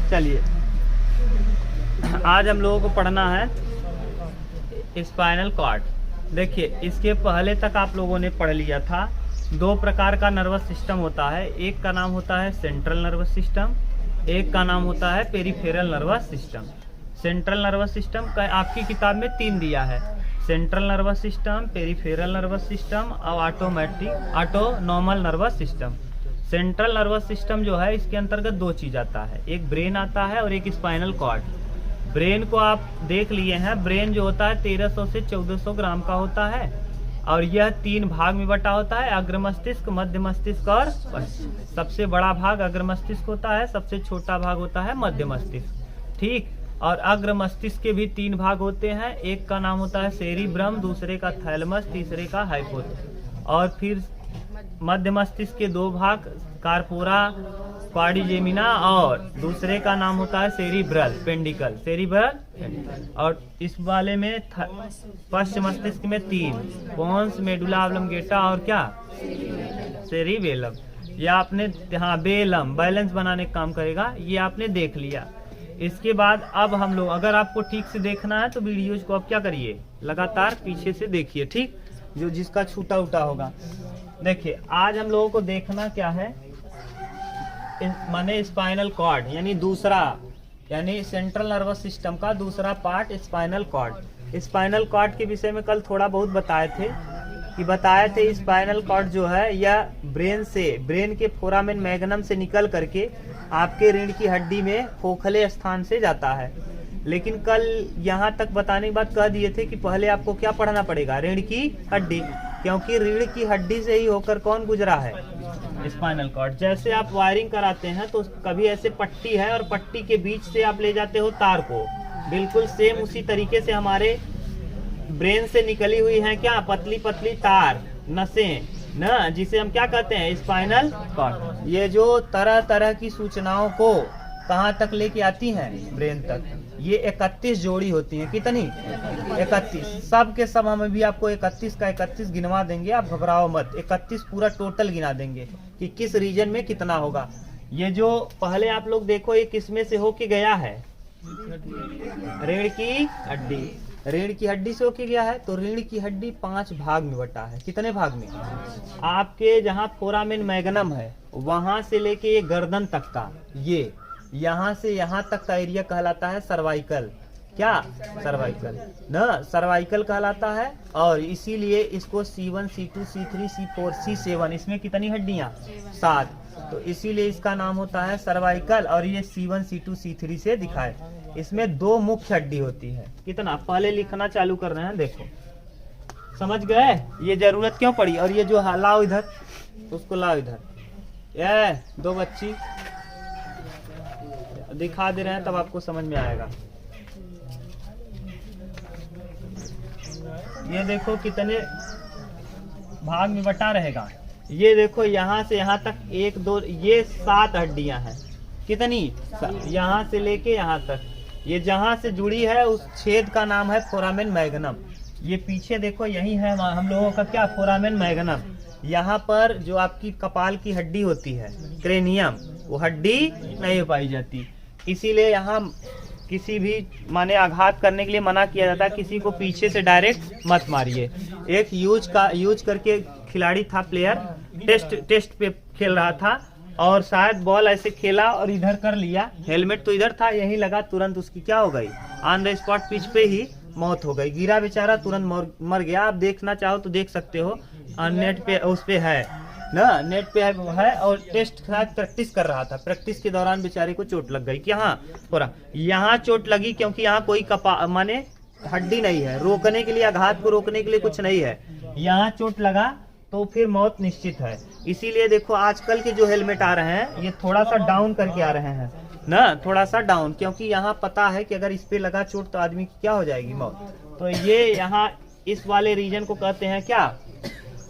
चलिए आज हम लोगों को पढ़ना है स्पाइनल कॉर्ड। देखिए इसके पहले तक आप लोगों ने पढ़ लिया था। दो प्रकार का नर्वस सिस्टम होता है, एक का नाम होता है सेंट्रल नर्वस सिस्टम, एक का नाम होता है peripheral nervous system. Central nervous system का आपकी किताब में 3 दिया है, central nervous system, peripheral nervous system और autonomal nervous system. Central nervous system जो है इसके अंतर्गत 2 चीज आता है, एक ब्रेन आता है और एक स्पाइनल कॉर्ड। ब्रेन को आप देख लिए हैं, ब्रेन जो होता है 1300 से 1400 ग्राम का होता है और यह 3 भाग में बटा होता है, अग्र मस्तिष्क, मध्य मस्तिष्क और पश्च। सबसे बड़ा भाग अग्र मस्तिष्क होता है, सबसे छोटा भाग होता है मध्य मस्तिष्क। ठीक, और अग्र मस्तिष्क के भी 3 भाग होते हैं, एक का नाम होता है सेरिब्रम, दूसरे का थैलेमस, तीसरे का हाइपोथैलेमस। और फिर मध्य मस्तिष्क के 2 भाग, कार्पोरा क्वाड्रिजेमिना और दूसरे का नाम होता है सेरिब्रल पेंडिकल, सेरिब्रल। और इस वाले में पश्च मस्तिष्क में 3, पोन्स, मेडुला ऑब्लंगेटा और क्या सेरिबेलम। ये आपने, हाँ बेलम, बैलेंस बनाने का काम करेगा, ये आपने देख लिया। इसके बाद अब हम लोग, अगर आपको ठीक से देखना है तो वीडियोज को आप क्या करिए, लगातार पीछे से देखिए, ठीक, जो जिसका छूटा उटा होगा। देखिए आज हम लोगों को देखना क्या है, माने स्पाइनल कॉर्ड, यानी दूसरा, यानी सेंट्रल नर्वस सिस्टम का दूसरा part spinal cord. Spinal cord के विषय में कल थोड़ा बहुत बताए थे स्पाइनल कॉर्ड जो है यह ब्रेन से, ब्रेन के फोरामेन मैग्नम से निकल करके आपके रीढ़ की हड्डी में खोखले स्थान से जाता है। लेकिन कल यहाँ तक बताने के बाद कह दिए थे कि पहले आपको क्या पढ़ना पड़ेगा, रीढ़ की हड्डी, क्योंकि रीढ़ की हड्डी से ही होकर कौन गुजरा है, स्पाइनल कॉर्ड। जैसे आप वायरिंग कराते हैं तो कभी ऐसे पट्टी है और पट्टी के बीच से आप ले जाते हो तार को, बिल्कुल सेम उसी तरीके से हमारे ब्रेन से निकली हुई है क्या, पतली पतली तार, नसें ना, जिसे हम क्या कहते हैं, स्पाइनल कॉर्ड। ये जो तरह तरह की सूचनाओं को कहाँ तक लेके आती हैं, ब्रेन तक। ये 31 जोड़ी होती हैं, कितनी, 31। सब के सब हम भी आपको 31 का 31 गिनवा देंगे, आप घबराओ मत, 31 पूरा टोटल गिना देंगे कि किस रीजन में कितना होगा। ये जो पहले आप लोग देखो ये किस में से होके गया है, रीढ़ की हड्डी, रीढ़ की हड्डी से होके गया है। तो रीढ़ की हड्डी 5 भाग में बटा है, कितने भाग में, आपके जहाँ फोरामेन मैग्नम है वहां से लेके ये गर्दन तक का, ये यहाँ से यहाँ तक का एरिया कहलाता है सर्वाइकल, क्या, सर्वाइकल ना, सर्वाइकल कहलाता है। और इसीलिए इसको C1, C2, C3, C4, C7, इसमें कितनी हड्डियां, 7, तो इसीलिए इसका नाम होता है सर्वाइकल। और ये C1, C2, C3 से दिखाए, इसमें 2 मुख्य हड्डी होती है। कितना, पहले लिखना चालू कर रहे हैं, देखो समझ गए ये जरूरत क्यों पड़ी। और ये जो लाओ इधर, उसको लाओ इधर, ये 2 बच्ची दिखा दे रहे हैं तब आपको समझ में आएगा। ये देखो कितने भाग में बटा रहेगा, ये देखो यहाँ से यहाँ तक 1, 2, ये 7 हड्डियां हैं, कितनी, यहाँ से लेके यहाँ तक। ये जहाँ से जुड़ी है उस छेद का नाम है फोरामेन मैग्नम। ये पीछे देखो यही है हम लोगों का क्या, फोरामेन मैग्नम। यहाँ पर जो आपकी कपाल की हड्डी होती है, क्रेनियम, वो हड्डी नहीं पाई जाती, इसीलिए यहाँ किसी भी माने आघात करने के लिए मना किया जाता है, किसी को पीछे से डायरेक्ट मत मारिए। एक यूज करके खिलाड़ी था, प्लेयर टेस्ट पे खेल रहा था और शायद बॉल ऐसे खेला और इधर कर लिया, हेलमेट तो इधर था, यही लगा, तुरंत उसकी क्या हो गई, ऑन द स्पॉट पिच पे ही मौत हो गई, गिरा बेचारा, तुरंत मर गया। आप देखना चाहो तो देख सकते हो, नेट पे उस पे है ना, नेट पे है। और टेस्ट शायद प्रैक्टिस कर रहा था, प्रैक्टिस के दौरान बेचारे को चोट लग गई कि हाँ पूरा यहाँ चोट लगी, क्योंकि यहाँ कोई माने हड्डी नहीं है, रोकने के लिए, आघात को रोकने के लिए कुछ नहीं है, यहाँ चोट लगा तो फिर मौत निश्चित है। इसीलिए देखो आजकल के जो हेलमेट आ रहे हैं ये थोड़ा सा डाउन करके आ रहे हैं ना, थोड़ा सा डाउन, क्योंकि यहाँ पता है कि अगर इस पे लगा चोट तो आदमी की क्या हो जाएगी, मौत। तो ये यहाँ इस वाले रीजन को कहते हैं क्या,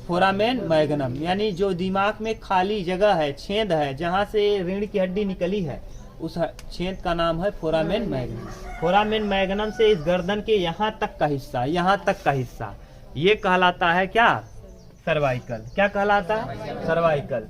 फोरामेन मैग्नम, यानी जो दिमाग में खाली जगह है, छेद है, जहाँ से रीढ़ की हड्डी निकली है, उस छेद का नाम है फोरामेन मैग्नम। फोरामेन मैग्नम से इस गर्दन के यहाँ तक का हिस्सा, यहाँ तक का हिस्सा, ये कहलाता है क्या, सर्वाइकल। क्या कहलाता है, सर्वाइकल।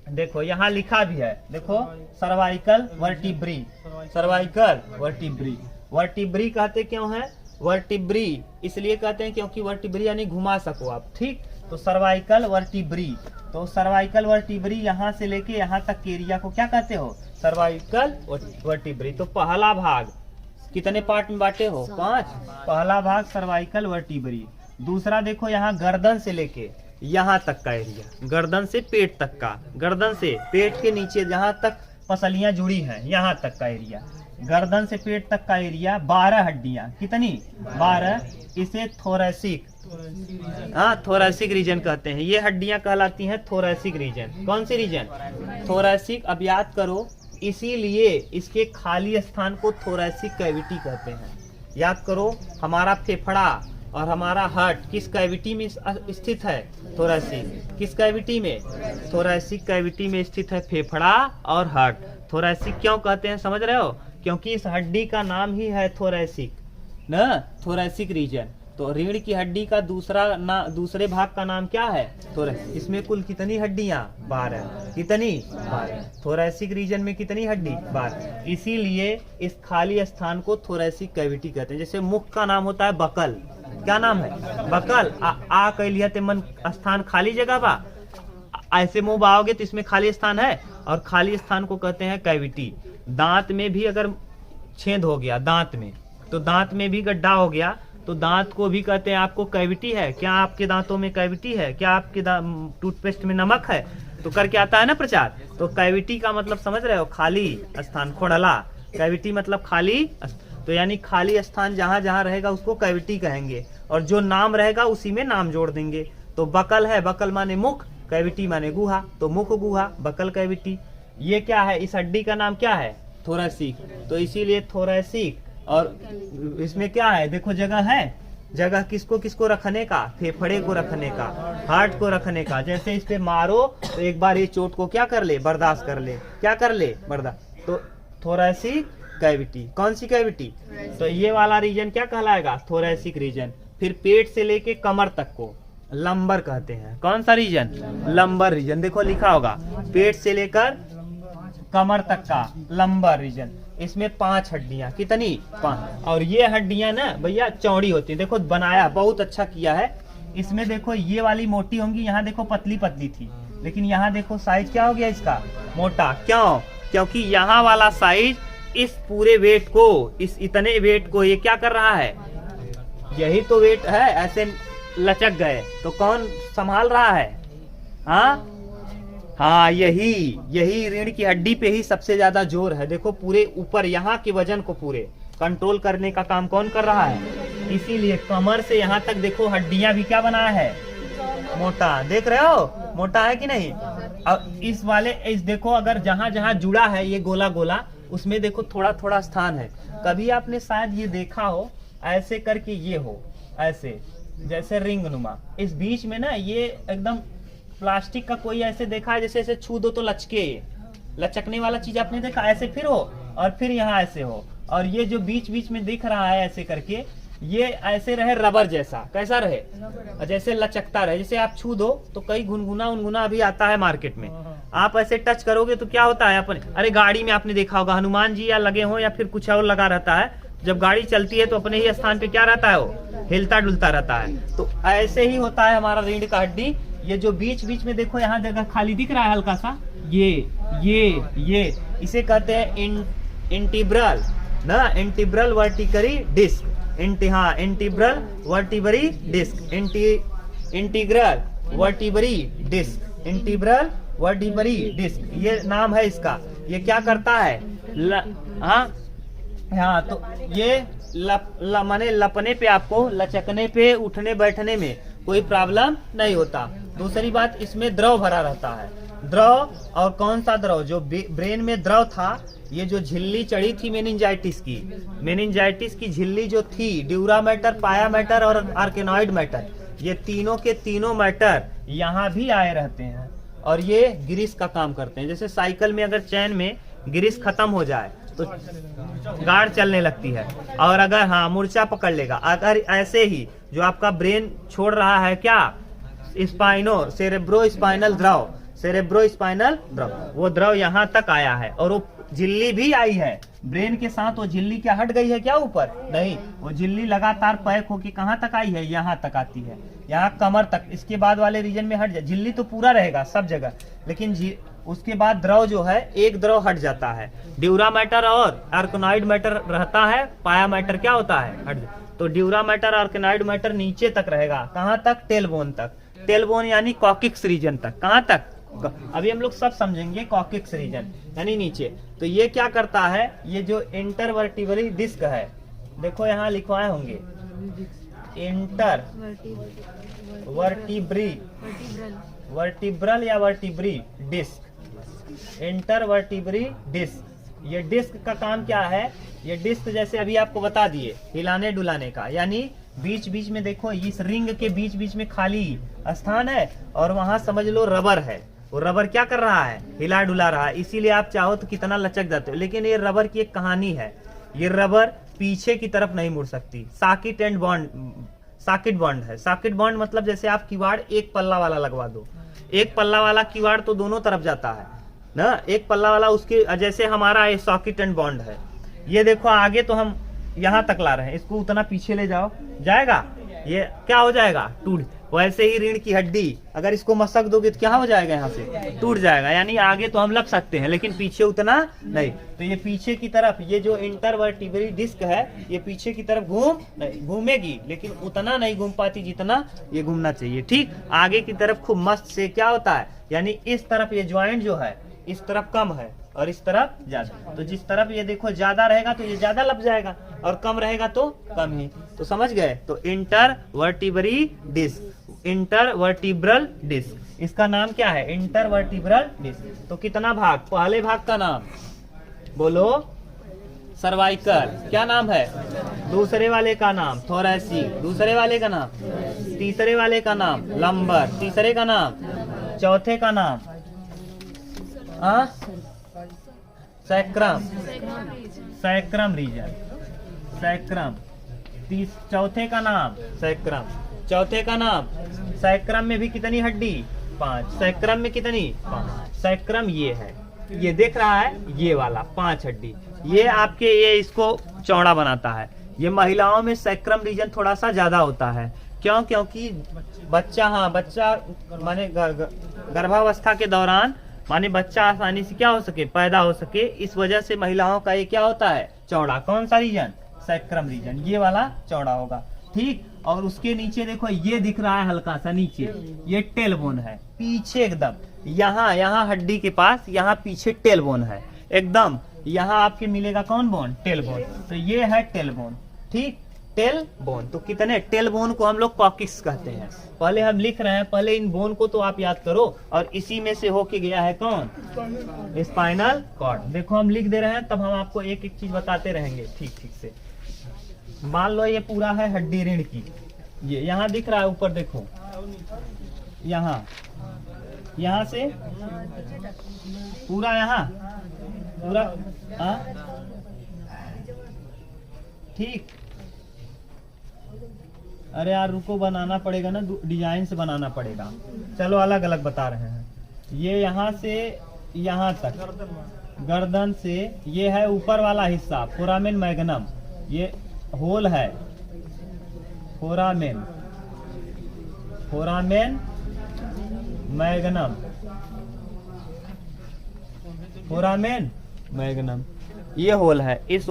देखो यहाँ लिखा भी है, देखो cervical vertebrae, cervical vertebrae. Vertebrae कहते क्यों है? वर्टिब्री इसलिए कहते हैं क्योंकि वर्टिब्री यानी घुमा सको आप, ठीक। तो सर्वाइकल वर्टिब्री, तो सर्वाइकल वर्टिब्री यहाँ से लेके यहाँ तक के एरिया को क्या कहते हो? Cervical vertebrae. तो पहला भाग कितने पार्ट में बांटे हो? 5। पहला भाग सर्वाइकल वर्टिब्री। दूसरा देखो यहाँ गर्दन से लेके यहाँ तक का एरिया, गर्दन से पेट तक का, गर्दन से पेट के नीचे जहाँ तक पसलियां जुड़ी हैं यहाँ तक का एरिया, गर्दन से पेट तक का एरिया 12 हड्डियां, कितनी? 12। इसे थोरैसिक, हाँ थोरैसिक रीजन कहते हैं। ये हड्डियां कहलाती हैं थोरैसिक रीजन। कौन सी रीजन? थोरैसिक। अब याद करो, इसीलिए इसके खाली स्थान को थोरैसिक कैविटी कहते हैं। याद करो, हमारा फेफड़ा और हमारा हार्ट किस कैविटी में स्थित है? थोरैसिक। किस कैविटी में? थोरैसिक कैविटी में स्थित है फेफड़ा और हार्ट। थोरैसिक क्यों कहते हैं समझ रहे हो? क्योंकि इस हड्डी का नाम ही है थोरैसिक ना, थोरैसिक रीजन। तो रीढ़ की हड्डी का दूसरे भाग का नाम क्या है? थोरैसिक। इसमें कुल कितनी हड्डियां? 12। कितनी? 12। थोरैसिक रीजन में कितनी हड्डी? 12। इसीलिए इस खाली स्थान को थोरैसिक कैविटी कहते हैं। जैसे मुख का नाम होता है बकल, क्या नाम है? बकल। आ कह लिया ते मन स्थान खाली जगह बा, ऐसे मुंह बाओगे तो इसमें खाली स्थान है, और खाली स्थान को कहते हैं कैविटी। दांत में भी अगर छेद हो गया दांत में, तो दांत में भी गड्ढा हो गया, तो दांत को भी कहते हैं आपको कैविटी है। क्या आपके दांतों में कैविटी है? क्या आपके टूथपेस्ट में नमक है? तो करके आता है ना प्रचार। तो कैविटी का मतलब समझ रहे हो? खाली स्थान, खोड़ला। कैविटी मतलब खाली, तो यानी खाली स्थान जहां जहां रहेगा उसको कैविटी कहेंगे, और जो नाम रहेगा उसी में नाम जोड़ देंगे। तो बकल है, बकल माने मुख, कैविटी माने गुहा, तो मुख गुहा, बकल कैविटी। ये क्या है? इस हड्डी का नाम क्या है? थोरैसिक। तो इसीलिए थोरैसिक। और इसमें क्या है? देखो जगह है, जगह किसको किसको रखने का? फेफड़े को रखने का, हार्ट को रखने का। जैसे इस पे मारो तो एक बार ये चोट को क्या कर ले? बर्दाश्त कर ले। क्या कर ले? बर्दाश्त। तो थोरैसिक कैविटी। कौन सी कैविटी? तो ये वाला रीजन क्या कहलाएगा? Thoracic region. फिर पेट से लेके कमर तक को लंबर कहते हैं। कौन सा रीजन? Lumbar region. देखो लिखा होगा, पेट से लेकर कमर तक का लंबर रीजन। इसमें 5 हड्डियां, कितनी? 5। और ये हड्डियां ना भैया चौड़ी होती है। देखो बनाया बहुत अच्छा किया है। इसमें देखो ये वाली मोटी होंगी, यहाँ देखो पतली पतली थी, लेकिन यहाँ देखो साइज क्या हो गया इसका? मोटा। क्यों? क्योंकि यहाँ वाला साइज इस पूरे वेट को, इस इतने वेट को ये क्या कर रहा है? यही तो वेट है, ऐसे लचक गए तो कौन संभाल रहा है? हाँ यही रीढ़ की हड्डी पे ही सबसे ज्यादा जोर है। देखो पूरे ऊपर यहाँ के वजन को पूरे कंट्रोल करने का काम कौन कर रहा है? इसीलिए कमर से यहाँ तक देखो हड्डियां भी क्या बनाया है? मोटा। देख रहे हो मोटा है कि नहीं? अब इस देखो, अगर जहां जहां जुड़ा है ये गोला गोला, उसमें देखो थोड़ा थोड़ा स्थान है। कभी आपने शायद ये देखा हो, ऐसे करके ये हो, ऐसे जैसे रिंग नुमा, इस बीच में ना ये एकदम प्लास्टिक का कोई ऐसे देखा है, जैसे ऐसे छू दो तो लचके, लचकने वाला चीज आपने देखा? ऐसे फिर हो और फिर यहाँ ऐसे हो, और ये जो बीच बीच में दिख रहा है ऐसे करके, ये ऐसे रहे रबर जैसा। कैसा रहे? जैसे लचकता रहे, जैसे आप छू दो तो कई गुनगुना उनगुना भी आता है मार्केट में, आप ऐसे टच करोगे तो क्या होता है अपने, अरे गाड़ी में आपने देखा होगा हनुमान जी या लगे हो या फिर कुछ और लगा रहता है, जब गाड़ी चलती है तो अपने ही स्थान पे क्या रहता है? वो हिलता डुलता रहता है। तो ऐसे ही होता है हमारा रीढ़ का हड्डी। ये जो बीच बीच में देखो यहाँ जगह खाली दिख रहा है हल्का सा, ये इसे कहते हैं इंटीब्रल ना, intervertebral disc. Intervertebral disc, intervertebral disc, intervertebral disc, ये नाम है इसका। ये क्या करता है? हाँ तो ये माने लपने पे, आपको लचकने पे, उठने बैठने में कोई प्रॉब्लम नहीं होता। दूसरी बात, इसमें द्रव भरा रहता है। द्रव, और कौन सा द्रव? जो ब्रेन में द्रव था, ये जो झिल्ली चढ़ी थी मेनिंजाइटिस की झिल्ली जो थी, ड्यूरा मैटर, पाया मैटर और आर्केनॉइड मैटर, ये तीनों के तीनों मैटर यहाँ भी आए रहते हैं, और ये ग्रीस का काम करते हैं। जैसे साइकिल में अगर चैन में ग्रीस खत्म हो जाए तो गाड़ चलने लगती है, और अगर मूर्छा पकड़ लेगा। अगर ऐसे ही जो आपका ब्रेन छोड़ रहा है क्या? सेरेब्रो स्पाइनल द्रव, सेरेब्रो स्पाइनल द्रव, वो द्रव यहाँ तक आया है और वो झिल्ली भी आई है ब्रेन के साथ। वो झिल्ली क्या हट गई है क्या ऊपर? नहीं, वो झिल्ली लगातार पैक होके कहाँ तक आई है? यहाँ तक आती है, यहाँ कमर तक। इसके बाद वाले रीजन में हट जाए, झिल्ली तो पूरा रहेगा सब जगह, लेकिन उसके बाद द्रव जो है एक द्रव हट जाता है। ड्यूरा मैटर और आर्कनॉइड मैटर रहता है, पाया मैटर क्या होता है? हट। तो ड्यूरा मैटर आर्कनॉइड मैटर नीचे तक रहेगा, कहाँ तक? टेलबोन तक। टेलबोन यानी कॉकिक्स रीजन तक। कहाँ तक? अभी हम लोग सब समझेंगे। कॉकिक्स रीजन यानी नीचे। तो ये क्या करता है? ये जो इंटरवर्टिब्रल डिस्क है, देखो यहाँ लिखवाए होंगे इंटर वर्टिब्रल या वर्टिब्री डिस्क, इंटरवर्टिब्री डिस्क। ये डिस्क का काम क्या है? ये डिस्क जैसे अभी आपको बता दिए हिलाने डुलाने का, यानी बीच बीच में देखो इस रिंग के बीच बीच में खाली स्थान है और वहां समझ लो रबर है। वो रबर क्या कर रहा है? हिला डुला रहा है। इसीलिए आप चाहो तो कितना लचक जाते हो, लेकिन ये रबर की एक कहानी है। ये रबर पीछे की तरफ नहीं मुड़ सकती। Socket and bond, socket bond है। साकिट बॉन्ड मतलब जैसे आप किवाड़ एक पल्ला वाला लगवा दो, एक पल्ला वाला किवाड़ तो दोनों तरफ जाता है ना, एक पल्ला वाला उसके जैसे हमारा ये सॉकेट एंड बॉन्ड है। ये देखो आगे तो हम यहाँ तक ला रहे हैं, इसको उतना पीछे ले जाओ, जाएगा? ये क्या हो जाएगा? टूट। वैसे ही रीढ़ की हड्डी अगर इसको मसक दोगे तो क्या हो जाएगा? यहाँ से टूट जाएगा। यानी आगे तो हम लग सकते हैं लेकिन पीछे उतना नहीं। तो ये पीछे की तरफ, ये जो इंटरवर्टिब्रल डिस्क है ये पीछे की तरफ घूमेगी, लेकिन उतना नहीं घूम पाती जितना ये घूमना चाहिए। ठीक, आगे की तरफ खूब मस्त से क्या होता है, यानी इस तरफ ये ज्वाइंट जो है इस तरफ कम है और इस तरफ ज्यादा। तो जिस तरफ ये देखो ज्यादा रहेगा तो ये ज्यादा लग जाएगा और कम रहेगा तो कम ही। तो समझ गए? तो इंटरवर्टिब्रल डिस्क, इंटरवर्टिब्रल डिस्क, इसका नाम क्या है? Intervertebral disc. तो कितना भाग? पहले भाग का नाम बोलो सर्वाइकल, क्या नाम है? दूसरे वाले का नाम थोरैसिक, दूसरे वाले का नाम, तीसरे वाले का नाम लंबर, तीसरे का नाम, चौथे का नाम सैक्रम, सैक्रम रीजन, सैक्रम। चौथे का नाम सैक्रम, चौथे का नाम। सैक्रम में भी कितनी हड्डी? 5। सैक्रम में कितनी? 5। सैक्रम ये है, ये देख रहा है ये वाला 5 हड्डी, ये आपके ये इसको चौड़ा बनाता है। ये महिलाओं में सैक्रम रीजन थोड़ा सा ज्यादा होता है। क्यों? क्योंकि बच्चा, हाँ बच्चा माने गर्भावस्था के दौरान माने बच्चा आसानी से क्या हो सके? पैदा हो सके। इस वजह से महिलाओं का ये क्या होता है? चौड़ा। कौन सा रीजन? सैक्रम रीजन, ये वाला चौड़ा होगा। ठीक, और उसके नीचे देखो ये दिख रहा है हल्का सा नीचे, ये टेलबोन है पीछे एकदम, यहाँ हड्डी के पास, यहाँ पीछे टेलबोन है एकदम। यहाँ आपके मिलेगा कौन बोन? टेलबोन। तो ये है टेलबोन। ठीक, टेल बोन। तो कितने? टेल बोन को हम लोग कॉकिक्स कहते हैं। पहले हम लिख रहे हैं, पहले इन बोन को तो आप याद करो, और इसी में से होके गया है कौन? Spinal cord. देखो हम लिख दे रहे हैं, तब हम आपको एक एक चीज बताते रहेंगे ठीक ठीक से। मान लो ये पूरा है हड्डी रीढ़ की, ये यहाँ दिख रहा है ऊपर, देखो यहाँ से पूरा, यहाँ पूरा, ठीक। अरे यार रुको, बनाना पड़ेगा ना, डिजाइन से बनाना पड़ेगा। चलो अलग अलग बता रहे हैं। ये यहाँ से यहाँ तक, गर्दन से ये है ऊपर वाला हिस्सा, फोरामेन मैग्नम, ये होल है, foramen, foramen magnum, foramen magnum, ये होल है। इस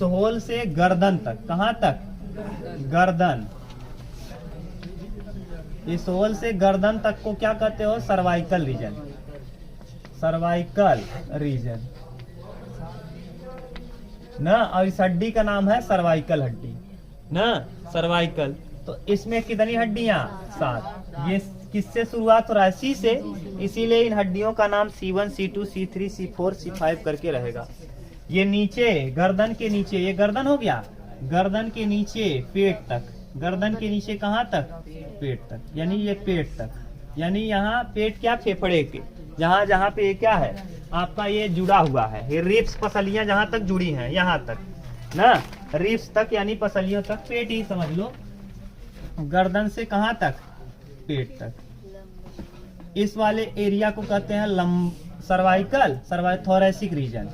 होल से गर्दन तक, कहाँ तक? गर्दन। इस होल से गर्दन तक को क्या कहते हो? सर्वाइकल रीजन, सर्वाइकल रीजन ना। और इस हड्डी का नाम है सर्वाइकल हड्डी ना, सर्वाइकल। तो इसमें कितनी हड्डियां? 7। ये किससे शुरुआत हो रहा है? सी से, इसीलिए इन हड्डियों का नाम C1, C2, C3, C4, C5 करके रहेगा। ये नीचे, गर्दन के नीचे, ये गर्दन हो गया, गर्दन के नीचे पेट तक, गर्दन के नीचे कहाँ तक? पेट तक, यानी ये पेट तक, यानी यहाँ पेट क्या? फेफड़े के जहाँ जहाँ पे ये क्या है आपका, ये जुड़ा हुआ है, ये रिब्स पसलियां जहाँ तक जुड़ी हैं, यहाँ तक ना, रिब्स तक यानी पसलियों तक, पेट ही समझ लो। गर्दन से कहाँ तक? पेट तक। इस वाले एरिया को कहते हैं cervical thoracic region,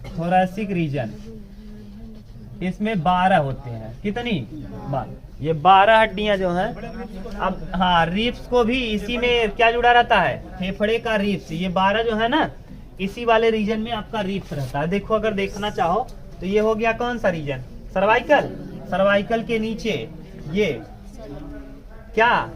thoracic region. इसमें 12 होते हैं, कितनी? 12। ये 12 हड्डियां जो हैं, अब हाँ रिब्स को भी इसी में क्या जुड़ा रहता है, फेफड़े का रिब्स। ये 12 जो है ना, इसी वाले रीजन में आपका रिब्स रहता है। देखो अगर देखना चाहो तो ये हो गया कौन सा रीजन, सर्वाइकल। सर्वाइकल के नीचे ये क्या,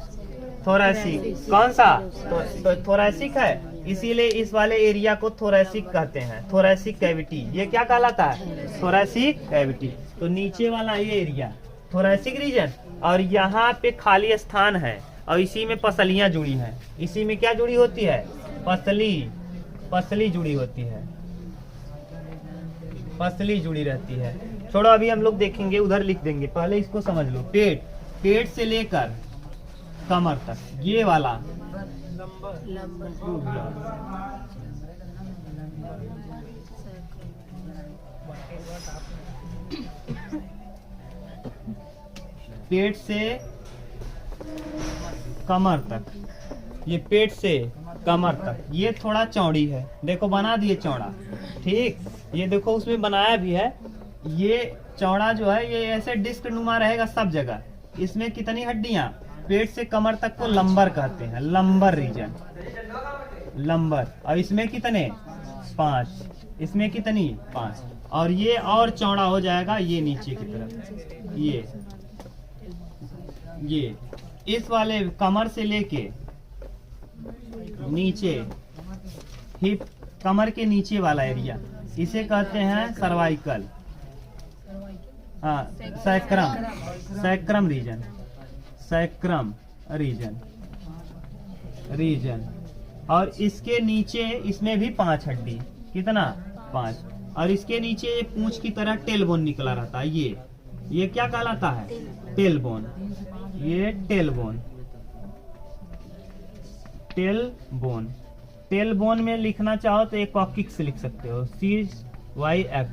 थोरैसिक। कौन सा, तो थोरैसिक है, इसीलिए इस वाले एरिया को थोरैसिक कहते हैं, थोरैसिक कैविटी। ये क्या कहलाता है, थोरैसिक कैविटी। तो नीचे वाला ये एरिया थोरैसिक रीजन, और यहाँ पे खाली स्थान है और इसी में पसलियां जुड़ी हैं। इसी में क्या जुड़ी होती है, पसली जुड़ी होती है, पसली जुड़ी रहती है। छोड़ो अभी हम लोग देखेंगे, उधर लिख देंगे, पहले इसको समझ लो। पेट से लेकर कमर तक ये वाला पेट से कमर तक, ये पेट से कमर तक ये थोड़ा चौड़ी है, देखो बना दिए चौड़ा, ठीक। ये देखो उसमें बनाया भी है, ये चौड़ा जो है ये ऐसे डिस्क नुमा रहेगा सब जगह। इसमें कितनी हड्डियां, पेट से कमर तक को लंबर कहते हैं, लंबर रीजन, लंबर। और इसमें कितने, 5। इसमें कितनी, 5। और ये और चौड़ा हो जाएगा ये नीचे की तरफ, ये इस वाले कमर से लेके नीचे, हिप, कमर के नीचे वाला एरिया, इसे कहते हैं सर्वाइकल, हाँ सैक्रम रीजन, सैक्रम रीजन। और इसके नीचे इसमें भी 5 हड्डी, कितना, 5। और इसके नीचे पूंछ की तरह टेलबोन निकला रहता है, ये क्या कहलाता है, टेलबोन। ये टेलबोन, टेलबोन में लिखना चाहो तो एक कॉकिक्स लिख सकते हो, CYX,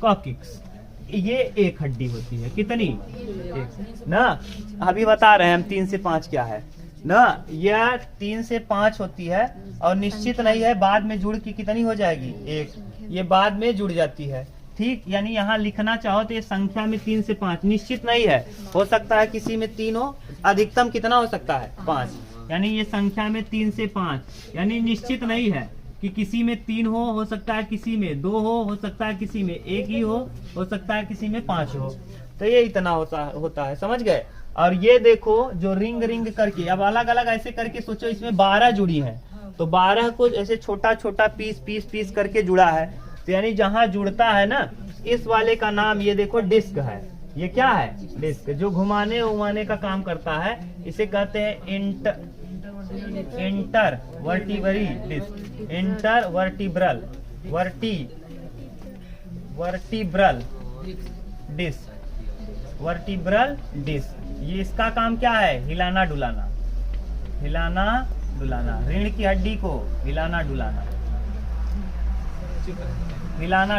कॉकिक्स। ये एक हड्डी होती है, कितनी, एक ना। अभी बता रहे हैं हम 3 से 5 क्या है ना, यह 3 से 5 होती है और निश्चित नहीं है, बाद में जुड़ के कितनी हो जाएगी, 1। ये बाद में जुड़ जाती है, ठीक। यानी यहाँ लिखना चाहो तो ये संख्या में 3 से 5 निश्चित नहीं है, हो सकता है किसी में 3 हो, अधिकतम कितना हो सकता है, 5। यानी ये संख्या में 3 से 5, यानी निश्चित नहीं है कि किसी में 3 हो सकता है किसी में 2 हो सकता है किसी में 1 ही हो सकता है किसी में 5 हो। तो ये इतना होता है, समझ गए। और ये देखो जो रिंग करके, अब अलग अलग ऐसे करके सोचो, इसमें 12 जुड़ी हैं, तो 12 को ऐसे छोटा छोटा पीस करके जुड़ा है। तो यानी जहां जुड़ता है ना, इस वाले का नाम ये देखो डिस्क है। ये क्या है, डिस्क, जो घुमाने उमाने का काम करता है, इसे कहते हैं intervertebral disc, intervertebral vertebral disc. ये इसका काम क्या है, हिलाना डुलाना, रीढ़ की हड्डी को हिलाना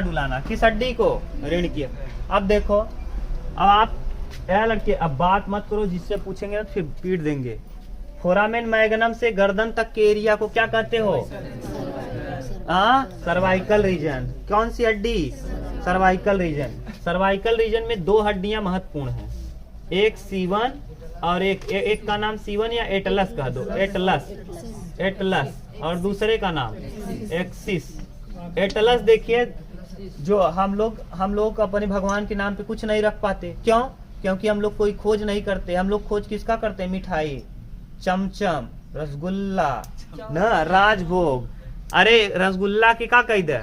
डुलाना, किस हड्डी को, रीढ़ की। अब देखो, अब आप लड़के अब बात मत करो, जिससे पूछेंगे ना फिर पीट देंगे। फोरामेन मैग्नम से गर्दन तक के एरिया को क्या कहते हो, सर्वाइकल रीजन। कौन सी हड्डी, सर्वाइकल रीजन। सर्वाइकल रीजन में 2 हड्डियां महत्वपूर्ण हैं, एक C1 और एक का नाम C1 या एटलस कह दो, एटलस, और दूसरे का नाम एक्सिस। एटलस देखिए, जो हम लोग अपने भगवान के नाम पे कुछ नहीं रख पाते, क्यों, क्योंकि हम लोग कोई खोज नहीं करते। हम लोग खोज किसका करते हैं, मिठाई, चमचम, रसगुल्ला न, राजभोग। अरे रसगुल्ला के का कही दे,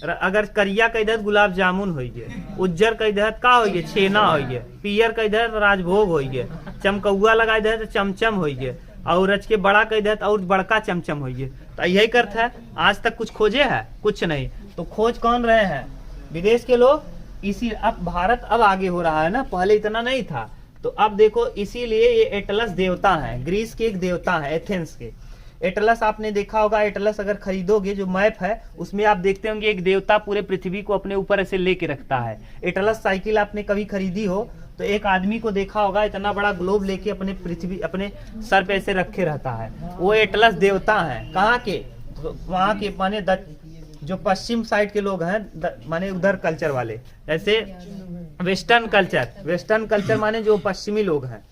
अगर करिया कही दे गुलाब जामुन हो गए, उज्जर कही दे का हो गए, छेना हो गए, पियर कही दे राजभोग हो गए, चमकौआ लगा दे तो चमचम हो गए, और रच के बड़ा कही दे और बड़का चमचम हो गए। तो यही करता है, आज तक कुछ खोजे है, कुछ नहीं। तो खोज कौन रहे हैं, विदेश के लोग। इसी अब भारत अब आगे हो रहा है ना, पहले इतना नहीं था। तो अब देखो, इसीलिए ये एटलस देवता है, ग्रीस के एक देवता है, एथेंस के। एटलस आपने देखा होगा, एटलस अगर खरीदोगे, जो मैप है उसमें आप देखते होंगे एक देवता पूरे पृथ्वी को अपने ऊपर ऐसे लेके रखता है। एटलस साइकिल आपने कभी खरीदी हो तो एक आदमी को देखा होगा इतना बड़ा ग्लोब लेके अपने पृथ्वी अपने सर पे ऐसे रखे रहता है, वो एटलस देवता है। कहाँ के? तो वहाँ के माने जो पश्चिम साइड के लोग हैं, माने उधर कल्चर वाले, जैसे वेस्टर्न कल्चर माने जो पश्चिमी लोग हैं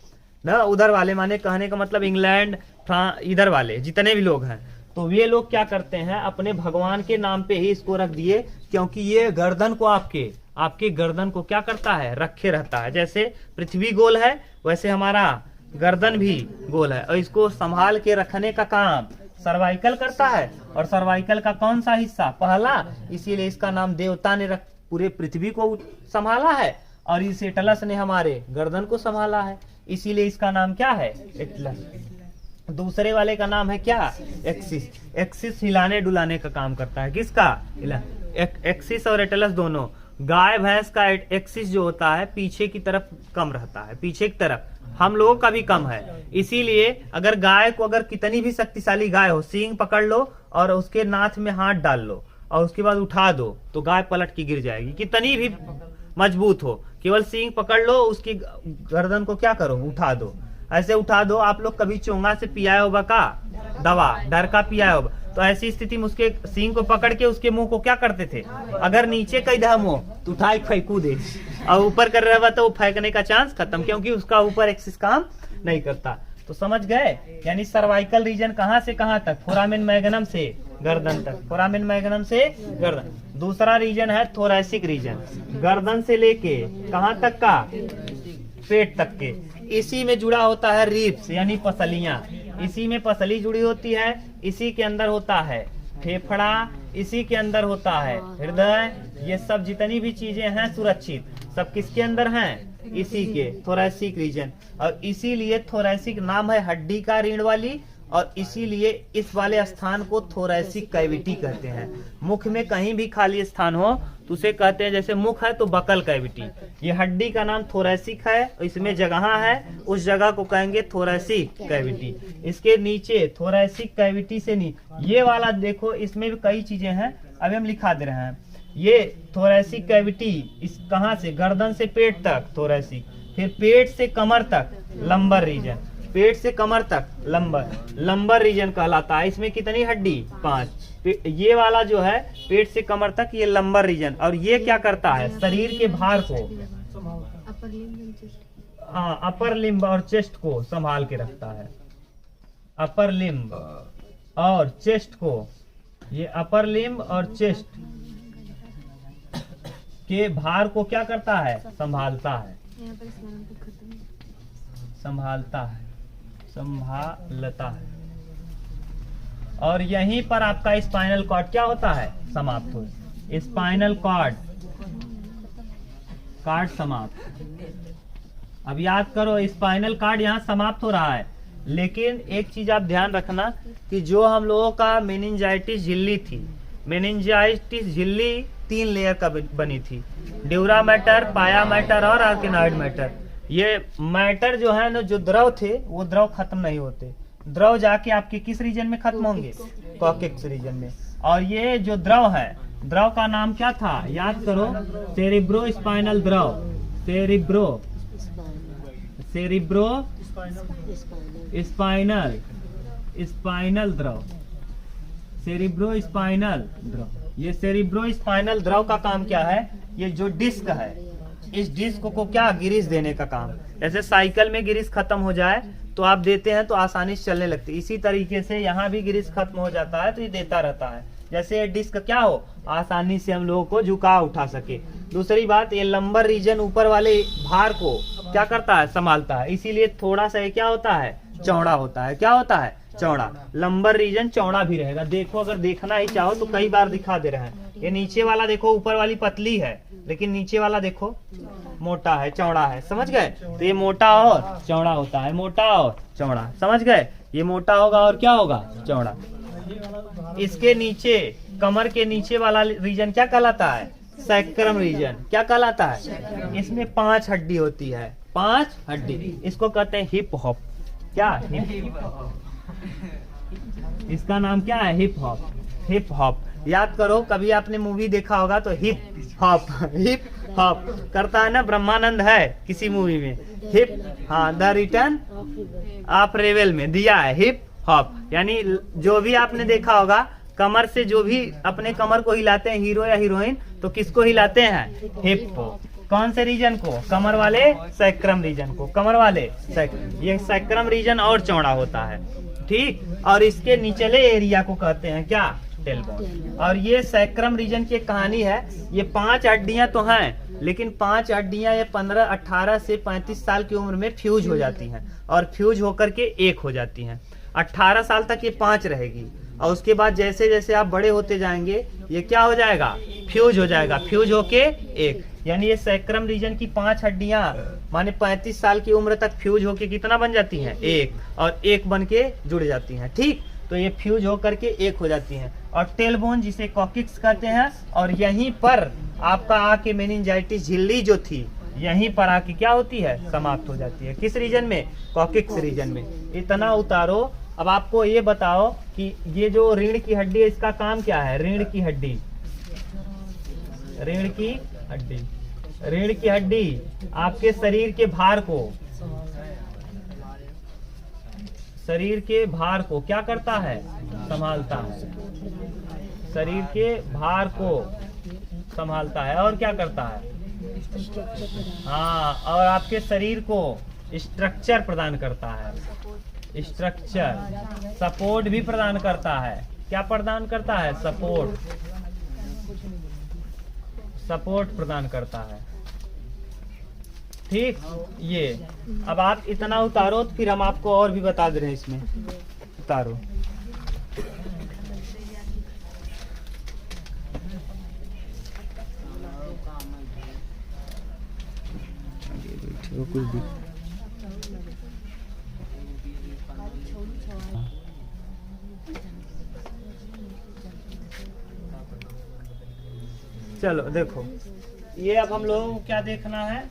ना, उधर वाले, माने कहने का मतलब इंग्लैंड, फ्रांस, इधर वाले जितने भी लोग हैं, तो ये लोग क्या करते हैं, अपने भगवान के नाम पे ही इसको रख दिए, क्योंकि ये गर्दन को आपके गर्दन को क्या करता है, रखे रहता है। जैसे पृथ्वी गोल है वैसे हमारा गर्दन भी गोल है, और इसको संभाल के रखने का काम सर्वाइकल करता है। और सर्वाइकल का कौन सा हिस्सा? पहला, इसीलिए इसका नाम देवता ने पूरे पृथ्वी को संभाला है, और इस एटलस ने हमारे गर्दन को संभाला है, इसीलिए इसका नाम क्या है, एटलस। दूसरे वाले का नाम है क्या, एक्सिस। एक्सिस हिलाने डुलाने का काम करता है, किसका? एक्सिस और एटलस दोनों। गाय भैंस का एक्सिस जो होता है पीछे की तरफ कम रहता है, पीछे की तरफ, हम लोगों का भी कम है। इसीलिए अगर गाय को, अगर कितनी भी शक्तिशाली गाय हो, सींग पकड़ लो और उसके नाथ में हाथ डाल लो और उसके बाद उठा दो, तो गाय पलट के गिर जाएगी, कितनी भी मजबूत हो। केवल सींग पकड़ लो, उसकी गर्दन को क्या करो, उठा दो, ऐसे उठा दो। आप लोग कभी चोंगा से पियाए होगा का दवा, डर का पियाए होगा, तो ऐसी स्थिति में उसके सींग को पकड़ के उसके मुंह को क्या करते थे, अगर नीचे कई दम हो तो उठाई फेंकू दे, और ऊपर कर रहा तो वो फेंकने का चांस खत्म, क्योंकि उसका ऊपर एक्सिस काम नहीं करता। तो समझ गए, यानी सर्वाइकल रीजन कहाँ से कहाँ तक, फोरामेन मैग्नम से गर्दन तक, फोरामेन मैग्नम से गर्दन। दूसरा रीजन है थोरैसिक रीजन, गर्दन से लेके कहाँ तक का, पेट तक के। इसी में जुड़ा होता है रिब्स यानी पसलियां, इसी में पसली जुड़ी होती है, इसी के अंदर होता है फेफड़ा, इसी के अंदर होता है हृदय, ये सब जितनी भी चीजें हैं सुरक्षित, सब किसके अंदर हैं, इसी के थोरैसिक रीजन। और इसीलिए थोरैसिक नाम है हड्डी का रीढ़ वाली, और इसीलिए इस वाले स्थान को थोरैसिक कैविटी कहते हैं। मुख में कहीं भी खाली स्थान हो तो उसे कहते हैं, जैसे मुख है तो बकल कैविटी, ये हड्डी का नाम थोरैसिक है, इसमें जगह है, उस जगह को कहेंगे थोरैसिक कैविटी। इसके नीचे थोरैसिक कैविटी से ये वाला देखो, इसमें भी कई चीजें हैं, अभी हम लिखा दे रहे हैं। ये थोरैसिक कैविटी इस कहाँ से, गर्दन से पेट तक थोरैसिक, फिर पेट से कमर तक लंबर रीजन, पेट से कमर तक लंबर रीजन कहलाता है। इसमें कितनी हड्डी, 5। ये वाला जो है पेट से कमर तक, ये लंबर रीजन, और ये क्या करता है, शरीर के भार को, अपर लिम्ब और चेस्ट को संभाल के रखता है। अपर लिम्ब और चेस्ट को, ये अपर लिम्ब और चेस्ट के भार को क्या करता है, संभालता है, संभालता है। और यहीं पर आपका स्पाइनल कॉर्ड क्या होता है, समाप्त हो, स्पाइनल कॉर्ड समाप्त। अब याद करो, स्पाइनल कॉर्ड यहाँ समाप्त हो रहा है, लेकिन एक चीज आप ध्यान रखना कि जो हम लोगों का मेनिंजाइटिस झिल्ली थी, मेनिंजाइटिस झिल्ली 3 लेयर का बनी थी, ड्यूरा मैटर, पाया मैटर और आर्किनॉइड मैटर। ये मैटर जो है ना, जो द्रव थे वो द्रव खत्म नहीं होते, द्रव जाके आपके किस रीजन में खत्म होंगे, कॉर्टेक्स रीजन में। और ये जो द्रव है, द्रव का नाम क्या था, याद करो, सेरिब्रो स्पाइनल द्रव, सेरिब्रो स्पाइनल द्रव, सेरिब्रो स्पाइनल द्रव। ये सेरिब्रो स्पाइनल द्रव का काम क्या है, ये जो डिस्क है, इस डिस्क को क्या, गिरीस देने का काम। जैसे साइकिल में गिरीस खत्म हो जाए तो आप देते हैं तो आसानी से चलने लगती है, इसी तरीके से यहाँ भी गिरीस खत्म हो जाता है तो ये देता रहता है, जैसे ये डिस्क क्या हो, आसानी से हम लोगों को झुका उठा सके। दूसरी बात, ये लंबर रीजन ऊपर वाले भार को क्या करता है, संभालता है, इसीलिए थोड़ा सा ये क्या होता है, चौड़ा होता है। क्या होता है, चौड़ा। लंबर रीजन चौड़ा भी रहेगा, देखो अगर देखना ही चाहो तो कई बार दिखा दे रहे हैं। ये नीचे वाला देखो, ऊपर वाली पतली है, लेकिन नीचे वाला देखो मोटा है, चौड़ा है, समझ गए। तो ये मोटा और चौड़ा होता है, मोटा और चौड़ा, समझ गए। ये मोटा होगा और क्या होगा, चौड़ा। इसके नीचे, कमर के नीचे वाला रीजन क्या कहलाता है, सैक्रम रीजन। क्या कहलाता है, इसमें 5 हड्डी होती है, 5 हड्डी, इसको कहते हैं हिप हॉप। क्या, इसका नाम क्या है, हिप हॉप। हिप हॉप याद करो, कभी आपने मूवी देखा होगा तो हिप हॉप करता है ना, ब्रह्मानंद है किसी मूवी में, हिप, हाँ, द रिटर्न ऑफ रेवेल में दिया है हिप हॉप, यानी जो भी आपने देखा होगा कमर से जो भी अपने कमर को हिलाते हैं हीरो या हीरोइन, तो किसको हिलाते हैं? हिप को। कौन से रीजन को? कमर वाले सैक्रम रीजन को, कमर वाले ये सैक्रम रीजन और चौड़ा होता है, ठीक, और इसके निचले एरिया को कहते हैं क्या? टेलबोन। और ये सैक्रम रीजन की कहानी है, ये 5 हड्डियां तो हैं, लेकिन 5 हड्डियां ये 15, 18 से 35 साल की उम्र में फ्यूज हो जाती हैं, और फ्यूज होकर के एक हो जाती हैं। 18 साल तक ये 5 रहेगी, और उसके बाद जैसे जैसे आप बड़े होते जाएंगे ये क्या हो जाएगा? फ्यूज हो जाएगा, फ्यूज होके एक, यानी ये सैक्रम रीजन की 5 हड्डियां माने 35 साल की उम्र तक फ्यूज होके कितना बन जाती हैं? एक, और एक बन के जुड़ जाती हैं, ठीक। तो ये फ्यूज होकर के एक हो जाती हैं। और टेलबोन जिसे कॉकिक्स कहते हैं, और यहीं पर आपका आके मेनिंजाइटिस झिल्ली जो थी यहीं पर आके क्या होती है? समाप्त हो जाती है। किस रीजन में? कॉकिक्स रीजन में। इतना उतारो। अब आपको ये बताओ कि ये जो रीढ़ की हड्डी है इसका काम क्या है? रीढ़ की हड्डी, रीढ़ की हड्डी, रीढ़ की हड्डी आपके शरीर के भार को, शरीर के भार को क्या करता है? संभालता है। शरीर के भार को संभालता है, और क्या करता है? हाँ, और आपके शरीर को स्ट्रक्चर प्रदान करता है, स्ट्रक्चर, सपोर्ट भी प्रदान करता है। क्या प्रदान करता है? सपोर्ट, सपोर्ट प्रदान करता है, ठीक। ये अब आप इतना उतारो तो फिर हम आपको और भी बता दे रहे हैं इसमें। उतारो। कुछ चलो देखो, ये अब हम लोगों को क्या देखना है?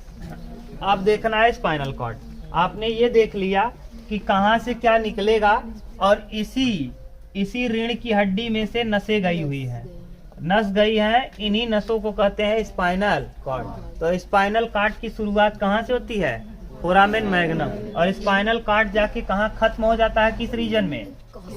आप देखना है स्पाइनल कॉर्ड। आपने ये देख लिया कि कहाँ से क्या निकलेगा, और इसी रीढ़ की हड्डी में से नसें गई हुई है, नस गई है, इन्हीं नसों को कहते हैं स्पाइनल कॉर्ड। तो स्पाइनल कॉर्ड की शुरुआत कहाँ से होती है? Foramen magnum. और स्पाइनल कॉर्ड जाके कहाँ खत्म हो जाता है? किस रीजन में?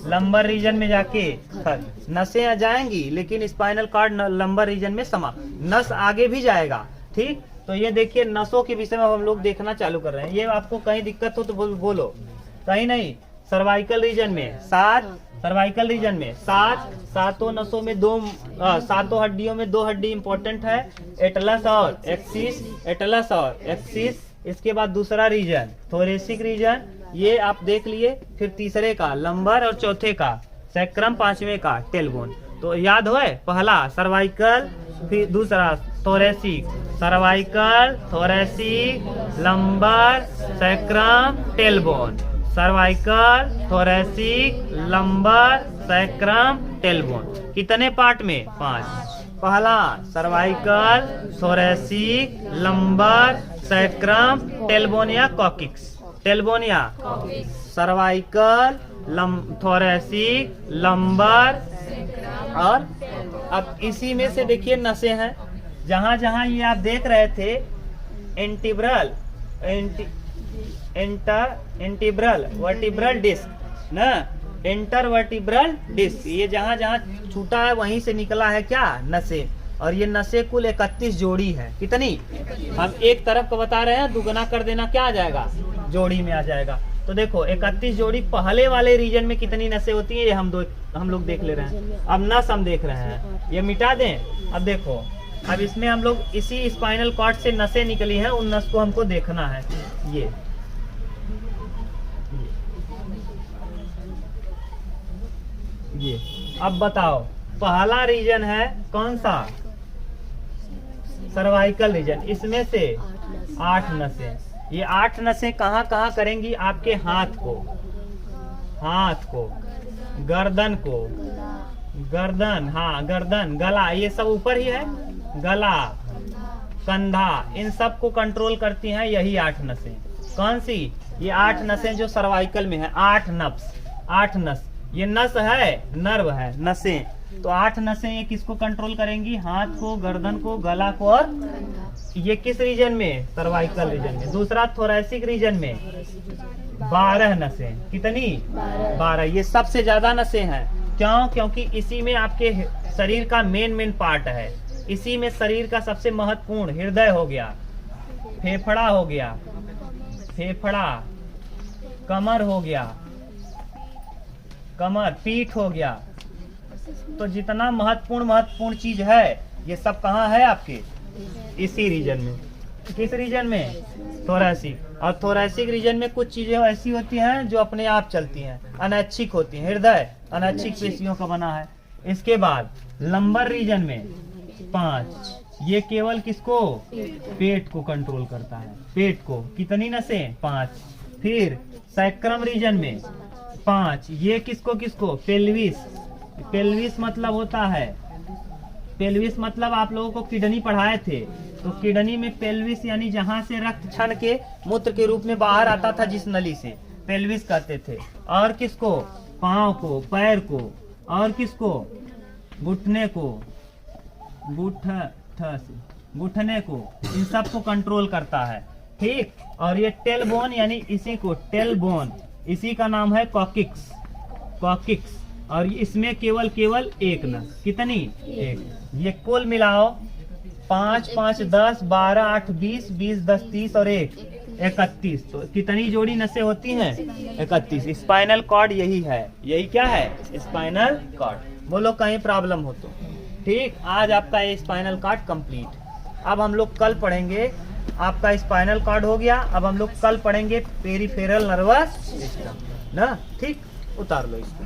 लंबर रीजन में जाके खत्म। नसें आ जाएंगी लेकिन स्पाइनल कॉर्ड लंबर रीजन में समा, नस आगे भी जाएगा, ठीक। तो ये देखिए नसों के विषय में हम लोग देखना चालू कर रहे हैं। ये आपको कहीं दिक्कत हो तो बोलो, कहीं नहीं। सर्वाइकल रीजन में 7, सर्वाइकल रीजन में 7, सातों नसों में 2, सातों हड्डियों में 2 हड्डी इंपॉर्टेंट है, एटलस और एक्सिस, एटलस और एक्सिस। इसके बाद दूसरा रीजन थोरेसिक रीजन, ये आप देख लिए। फिर तीसरे का लंबर, और चौथे का सैक्रम, 5वें का टेलबोन। तो याद होए, पहला सर्वाइकल, फिर दूसरा thoracic, cervical, thoracic, lumbar, sacrum, tailbone. Cervical, thoracic, lumbar, sacrum, tailbone. कितने पार्ट में? 5। पहला सर्वाइकल, थोरेसिक, लंबर, सैक्रम, टेलबोनिया, कॉकिक्स। टेलबोनिया, सर्वाइकल, थोरेसिक, लंबर, और अब इसी में से देखिए नसें हैं। जहां जहां ये आप देख रहे थे इंटिब्रल, इंटिब्रल वर्टिब्रल डिस्क ना, इंटरवर्टिब्रल डिस्क, ये जहां जहां छूटा है वहीं से निकला है क्या? नसें। और ये नसें कुल 31 जोड़ी है। कितनी? हम एक तरफ का बता रहे हैं, दुगना कर देना क्या आ जाएगा? जोड़ी में आ जाएगा। तो देखो 31 जोड़ी। पहले वाले रीजन में कितनी नसें होती है ये हम लोग देख ले रहे हैं। अब नस हम देख रहे हैं, ये मिटा दें। अब देखो, अब इसमें हम लोग इसी स्पाइनल कॉर्ड से नसें निकली हैं, उन नस को हमको देखना है। ये अब बताओ, पहला रीजन है कौन सा? Cervical region. इसमें से 8 नसें, ये 8 नसें कहाँ कहाँ करेंगी? आपके हाथ को, गर्दन को, गर्दन, हाँ गर्दन, गला, ये सब ऊपर ही है, गला, कंधा, इन सब को कंट्रोल करती हैं यही 8 नसें। कौन सी? ये 8 नसें जो सर्वाइकल में है। 8 नस, ये नस है, नर्व है, नसें। तो 8 नसें ये किसको कंट्रोल करेंगी? हाथ को, गर्दन को, गला को, और ये किस रीजन में? सर्वाइकल रीजन में। दूसरा थोरैसिक रीजन में 12 नसें। कितनी? 12। ये सबसे ज्यादा नसें हैं। क्यों? क्योंकि इसी में आपके शरीर का मेन पार्ट है। इसी में शरीर का सबसे महत्वपूर्ण हृदय हो गया, फेफड़ा हो गया, फेफड़ा, कमर हो गया, कमर, पीठ हो गया। तो जितना महत्वपूर्ण चीज है ये सब कहाँ है? आपके इसी रीजन में। किस रीजन में? थोरैसिक। और थोरैसिक रीजन में कुछ चीजें ऐसी होती हैं जो अपने आप चलती हैं, अनैच्छिक होती हैं। हृदय अनैच्छिक पेशियों का बना है। इसके बाद लंबर रीजन में 5, ये केवल किसको? पेट को कंट्रोल करता है। पेट को। कितनी नसें? 5। फिर सैक्रम रीजन में 5, ये किसको? पेल्विस। पेल्विस मतलब होता है, पेल्विस मतलब आप लोगों को किडनी पढ़ाए थे, तो किडनी में पेल्विस यानी जहां से रक्त छन के मूत्र के रूप में बाहर आता था, जिस नली से, पेल्विस कहते थे। और किसको? पाँव को, पैर को, और किसको? घुटने को, घुटने को, इन सब को कंट्रोल करता है। ठीक। और ये टेलबोन यानी इसी को टेलबोन, इसी का नाम है कॉकिक्स। कॉकिक्स। और इसमें केवल एक नस। कितनी? एक। ये कुल मिलाओ 5, 5, 10, 12, 8, 20, 20, 10, 30 और 1, 31। तो कितनी जोड़ी नसें होती हैं? 31। स्पाइनल कॉर्ड यही है। यही क्या है? Spinal cord. बोलो कहीं प्रॉब्लम हो तो। ठीक। आज आपका ये स्पाइनल कॉर्ड कंप्लीट। अब हम लोग कल पढ़ेंगे, आपका स्पाइनल कॉर्ड हो गया। अब हम लोग कल पढ़ेंगे पेरिफेरल नर्वस सिस्टम ना। ठीक। उतार लो इसको।